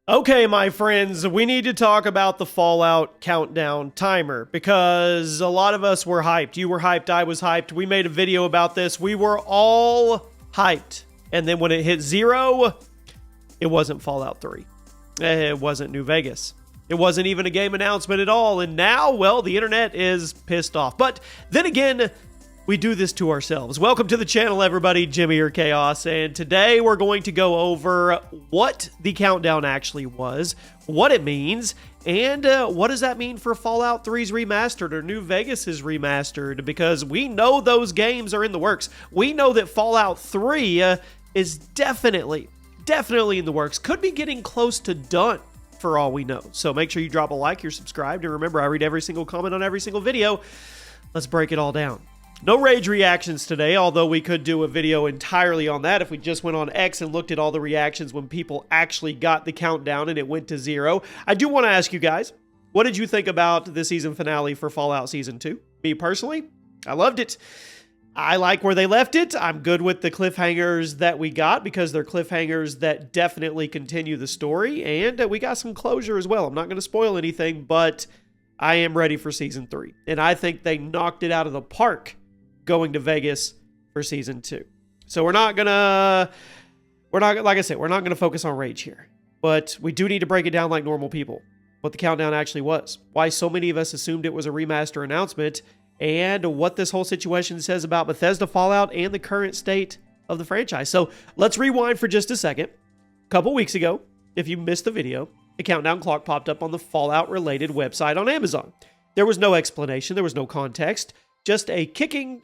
Okay, my friends, we need to talk about the Fallout countdown timer because a lot of us were hyped. You were hyped, I was hyped. We made a video about this. We were all hyped. And then when it hit 0, it wasn't Fallout 3. It wasn't New Vegas. It wasn't even a game announcement at all. And now, well, the internet is pissed off. But then again, we do this to ourselves. Welcome to the channel, everybody. Jimmy or Chaos, and today we're going to go over what the countdown actually was, what it means, and what does that mean for Fallout 3's Remastered or New Vegas's Remastered, because we know those games are in the works. We know that Fallout 3 is definitely in the works. Could be getting close to done for all we know. So make sure you drop a like, you're subscribed, and remember, I read every single comment on every single video. Let's break it all down. No rage reactions today, although we could do a video entirely on that if we just went on X and looked at all the reactions when people actually got the countdown and it went to 0. I do want to ask you guys, what did you think about the season finale for Fallout Season 2? Me personally, I loved it. I like where they left it. I'm good with the cliffhangers that we got because they're cliffhangers that definitely continue the story, and we got some closure as well. I'm not going to spoil anything, but I am ready for Season 3, and I think they knocked it out of the park going to Vegas for Season 2. So we're not gonna focus on rage here, but we do need to break it down like normal people, what the countdown actually was, why so many of us assumed it was a remaster announcement, and what this whole situation says about Bethesda, Fallout, and the current state of the franchise. So let's rewind for just a second. A couple weeks ago, if you missed the video, a countdown clock popped up on the Fallout related website on Amazon. There was no explanation, there was no context, just a ticking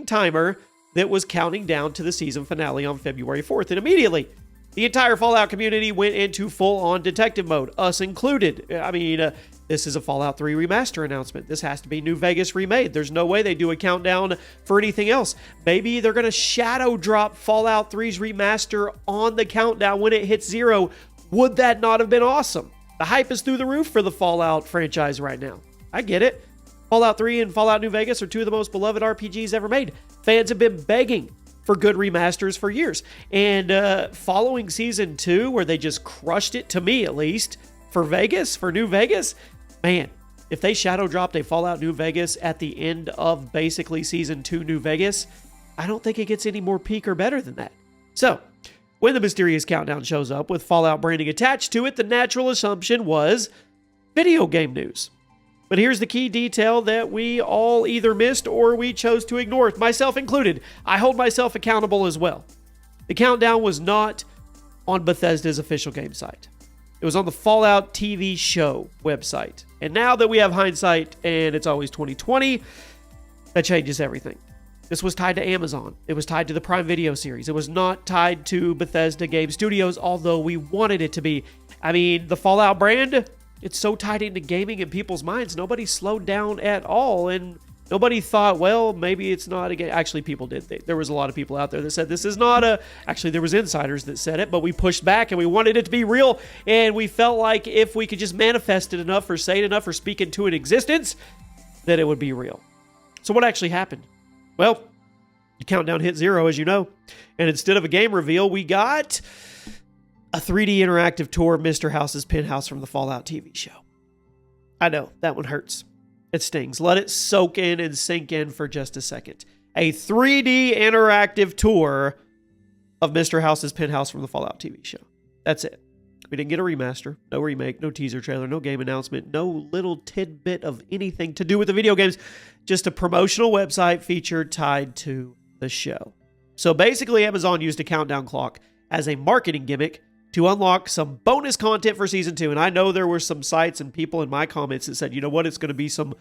timer that was counting down to the season finale on February 4th. And immediately, the entire Fallout community went into full-on detective mode, us included. I mean, this is a Fallout 3 remaster announcement. This has to be New Vegas remade. There's no way they do a countdown for anything else. Maybe they're going to shadow drop Fallout 3's remaster on the countdown when it hits 0. Would that not have been awesome? The hype is through the roof for the Fallout franchise right now. I get it. Fallout 3 and Fallout New Vegas are two of the most beloved RPGs ever made. Fans have been begging for good remasters for years. And following Season 2, where they just crushed it, to me at least, for New Vegas, man, if they shadow dropped a Fallout New Vegas at the end of basically Season 2 New Vegas, I don't think it gets any more peak or better than that. So, when the mysterious countdown shows up with Fallout branding attached to it, the natural assumption was video game news. But here's the key detail that we all either missed or we chose to ignore, myself included. I hold myself accountable as well. The countdown was not on Bethesda's official game site. It was on the Fallout TV show website. And now that we have hindsight and it's always 2020, that changes everything. This was tied to Amazon. It was tied to the Prime Video series. It was not tied to Bethesda Game Studios, although we wanted it to be. I mean, the Fallout brand, it's so tied into gaming in people's minds. Nobody slowed down at all, and nobody thought, well, maybe it's not a game. Actually, people did. There was a lot of people out there that said this is not a... Actually, there was insiders that said it, but we pushed back, and we wanted it to be real, and we felt like if we could just manifest it enough or say it enough or speak into an existence, that it would be real. So what actually happened? Well, the countdown hit 0, as you know, and instead of a game reveal, we got a 3D interactive tour of Mr. House's penthouse from the Fallout TV show. I know, that one hurts. It stings. Let it soak in and sink in for just a second. A 3D interactive tour of Mr. House's penthouse from the Fallout TV show. That's it. We didn't get a remaster, no remake, no teaser trailer, no game announcement, no little tidbit of anything to do with the video games. Just a promotional website feature tied to the show. So basically, Amazon used a countdown clock as a marketing gimmick to unlock some bonus content for Season 2. And I know there were some sites and people in my comments that said, you know what, it's going to be some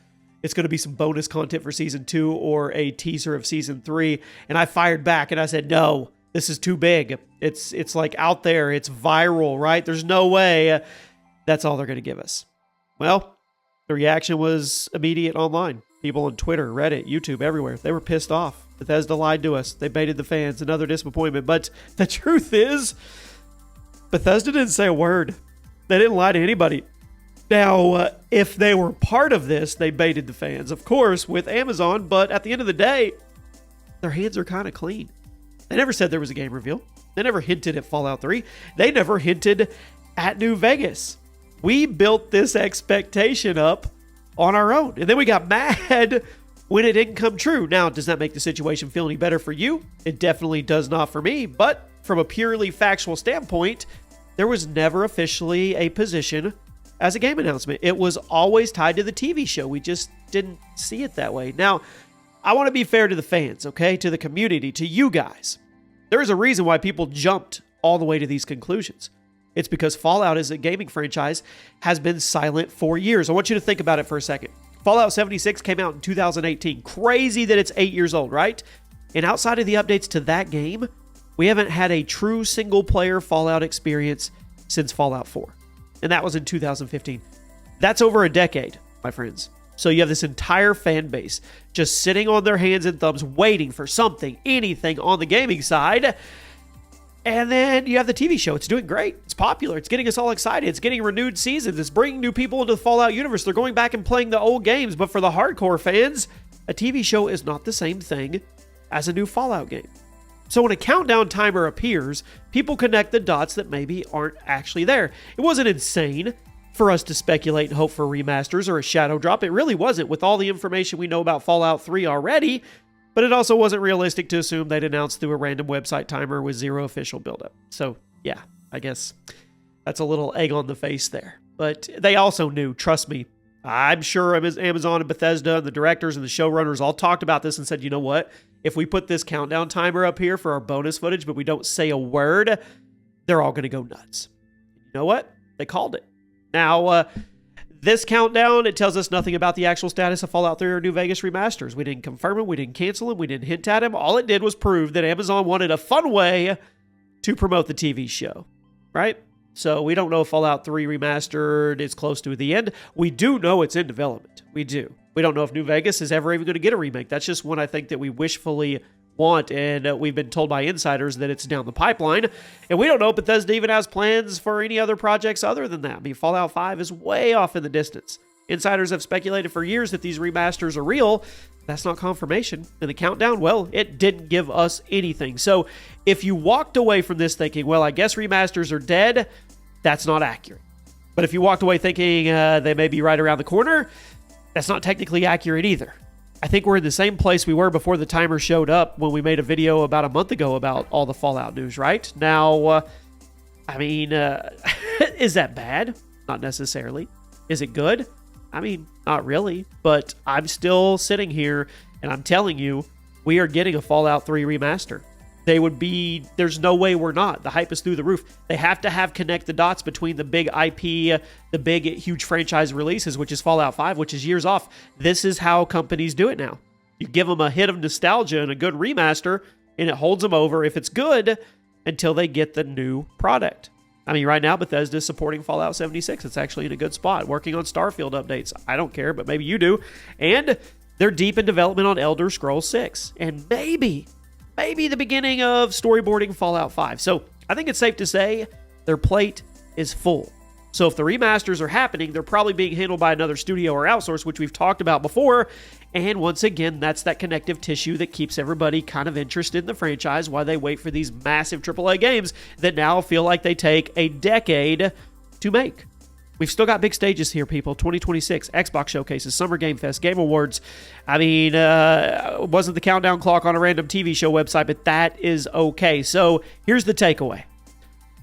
bonus content for Season 2 or a teaser of Season 3. And I fired back and I said, no, this is too big. It's like out there. It's viral, right? There's no way that's all they're going to give us. Well, the reaction was immediate online. People on Twitter, Reddit, YouTube, everywhere. They were pissed off. Bethesda lied to us. They baited the fans. Another disappointment. But the truth is, Bethesda didn't say a word. They didn't lie to anybody. Now, if they were part of this, they baited the fans, of course, with Amazon. But at the end of the day, their hands are kind of clean. They never said there was a game reveal. They never hinted at Fallout 3. They never hinted at New Vegas. We built this expectation up on our own, and then we got mad when it didn't come true. Now, does that make the situation feel any better for you? It definitely does not for me, but from a purely factual standpoint, there was never officially a position as a game announcement. It was always tied to the TV show. We just didn't see it that way. Now, I want to be fair to the fans, okay? To the community, to you guys. There is a reason why people jumped all the way to these conclusions. It's because Fallout as a gaming franchise has been silent for years. I want you to think about it for a second. Fallout 76 came out in 2018. Crazy that it's 8 years old, right? And outside of the updates to that game, we haven't had a true single-player Fallout experience since Fallout 4. And that was in 2015. That's over a decade, my friends. So you have this entire fan base just sitting on their hands and thumbs waiting for something, anything on the gaming side. And then you have the TV show. It's doing great. It's popular. It's getting us all excited. It's getting renewed seasons. It's bringing new people into the Fallout universe. They're going back and playing the old games. But for the hardcore fans, a TV show is not the same thing as a new Fallout game. So when a countdown timer appears, people connect the dots that maybe aren't actually there. It wasn't insane for us to speculate and hope for remasters or a shadow drop. It really wasn't with all the information we know about Fallout 3 already. But it also wasn't realistic to assume they'd announce through a random website timer with zero official buildup. So, yeah, I guess that's a little egg on the face there. But they also knew, trust me, I'm sure Amazon and Bethesda and the directors and the showrunners all talked about this and said, you know what? If we put this countdown timer up here for our bonus footage, but we don't say a word, they're all going to go nuts. You know what? They called it. Now, this countdown, it tells us nothing about the actual status of Fallout 3 or New Vegas remasters. We didn't confirm him. We didn't cancel him. We didn't hint at him. All it did was prove that Amazon wanted a fun way to promote the TV show, right? So we don't know if Fallout 3 Remastered is close to the end. We do know it's in development. We do. We don't know if New Vegas is ever even going to get a remake. That's just one I think that we wishfully want, and we've been told by insiders that it's down the pipeline. And we don't know if Bethesda even has plans for any other projects other than that. I mean, Fallout 5 is way off in the distance. Insiders have speculated for years that these remasters are real. That's not confirmation. And the countdown, well, it didn't give us anything. So if you walked away from this thinking, well, I guess remasters are dead, that's not accurate. But if you walked away thinking they may be right around the corner, that's not technically accurate either. I think we're in the same place we were before the timer showed up when we made a video about a month ago about all the Fallout news, right? Now, I mean, is that bad? Not necessarily. Is it good? I mean, not really. But I'm still sitting here and I'm telling you, we are getting a Fallout 3 remaster. There's no way we're not. The hype is through the roof. They have to have connect the dots between the big IP, the big, huge franchise releases, which is Fallout 5, which is years off. This is how companies do it now. You give them a hit of nostalgia and a good remaster, and it holds them over, if it's good, until they get the new product. I mean, right now, Bethesda is supporting Fallout 76. It's actually in a good spot, working on Starfield updates. I don't care, but maybe you do. And they're deep in development on Elder Scrolls 6. And maybe the beginning of storyboarding Fallout 5. So I think it's safe to say their plate is full. So if the remasters are happening, they're probably being handled by another studio or outsource, which we've talked about before. And once again, that's that connective tissue that keeps everybody kind of interested in the franchise while they wait for these massive AAA games that now feel like they take a decade to make. We've still got big stages here, people. 2026, Xbox showcases, Summer Game Fest, Game Awards. I mean, it wasn't the countdown clock on a random TV show website, but that is okay. So here's the takeaway.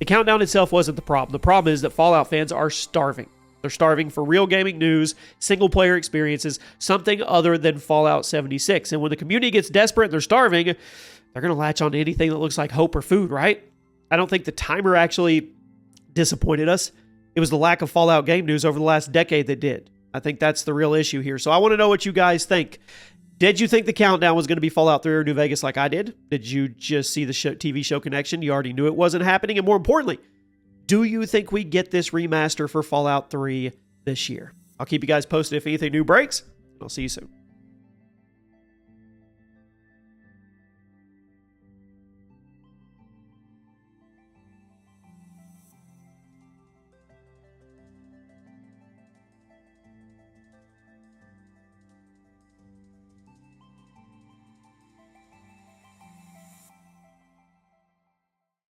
The countdown itself wasn't the problem. The problem is that Fallout fans are starving. They're starving for real gaming news, single-player experiences, something other than Fallout 76. And when the community gets desperate and they're starving, they're going to latch on to anything that looks like hope or food, right? I don't think the timer actually disappointed us. It was the lack of Fallout game news over the last decade that did. I think that's the real issue here. So I want to know what you guys think. Did you think the countdown was going to be Fallout 3 or New Vegas like I did? Did you just see the TV show connection? You already knew it wasn't happening. And more importantly, do you think we get this remaster for Fallout 3 this year? I'll keep you guys posted if anything new breaks. I'll see you soon.